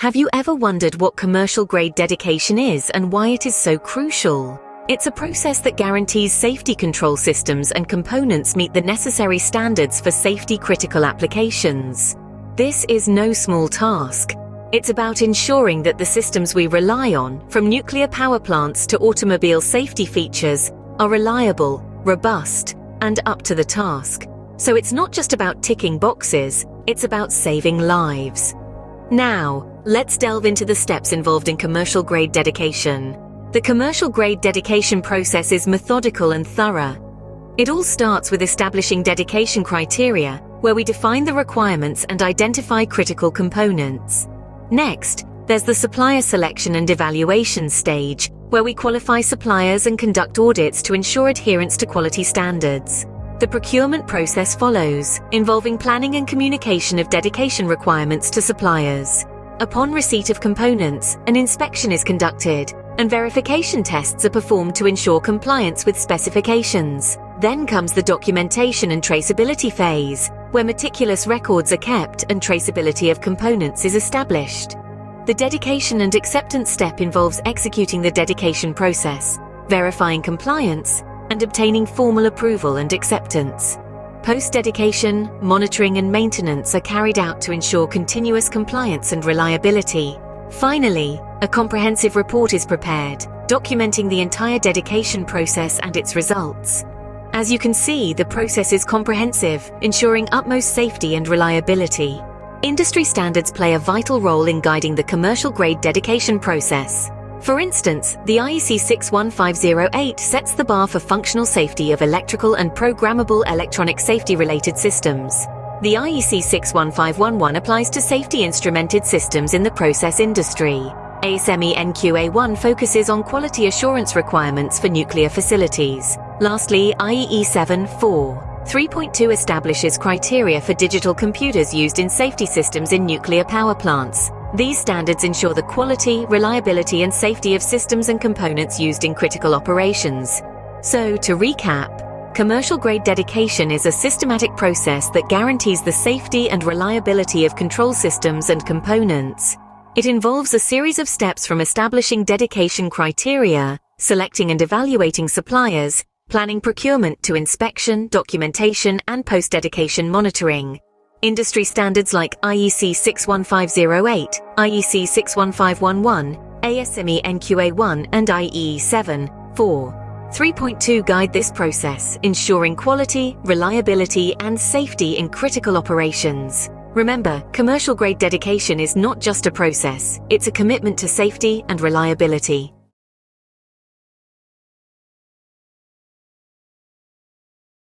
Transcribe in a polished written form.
Have you ever wondered what commercial-grade dedication is and why it is so crucial? It's a process that guarantees safety control systems and components meet the necessary standards for safety-critical applications. This is no small task. It's about ensuring that the systems we rely on, from nuclear power plants to automobile safety features, are reliable, robust, and up to the task. So it's not just about ticking boxes, it's about saving lives. Now, let's delve into the steps involved in commercial-grade dedication. The commercial-grade dedication process is methodical and thorough. It all starts with establishing dedication criteria, where we define the requirements and identify critical components. Next, there's the supplier selection and evaluation stage, where we qualify suppliers and conduct audits to ensure adherence to quality standards. The procurement process follows, involving planning and communication of dedication requirements to suppliers. Upon receipt of components, an inspection is conducted, and verification tests are performed to ensure compliance with specifications. Then comes the documentation and traceability phase, where meticulous records are kept and traceability of components is established. The dedication and acceptance step involves executing the dedication process, verifying compliance, and obtaining formal approval and acceptance. Post-dedication, monitoring and maintenance are carried out to ensure continuous compliance and reliability. Finally, a comprehensive report is prepared, documenting the entire dedication process and its results. As you can see, the process is comprehensive, ensuring utmost safety and reliability. Industry standards play a vital role in guiding the commercial-grade dedication process. For instance, the IEC 61508 sets the bar for functional safety of electrical and programmable electronic safety-related systems. The IEC 61511 applies to safety instrumented systems in the process industry. ASME NQA1 focuses on quality assurance requirements for nuclear facilities. Lastly, IEE 743.2 establishes criteria for digital computers used in safety systems in nuclear power plants. These standards ensure the quality, reliability, and safety of systems and components used in critical operations. So, to recap, commercial-grade dedication is a systematic process that guarantees the safety and reliability of control systems and components. It involves a series of steps from establishing dedication criteria, selecting and evaluating suppliers, planning procurement to inspection, documentation, and post-dedication monitoring. Industry standards like IEC 61508, IEC 61511, ASME NQA1, and IEE 743.2 guide this process, ensuring quality, reliability, and safety in critical operations. Remember, commercial-grade dedication is not just a process, it's a commitment to safety and reliability.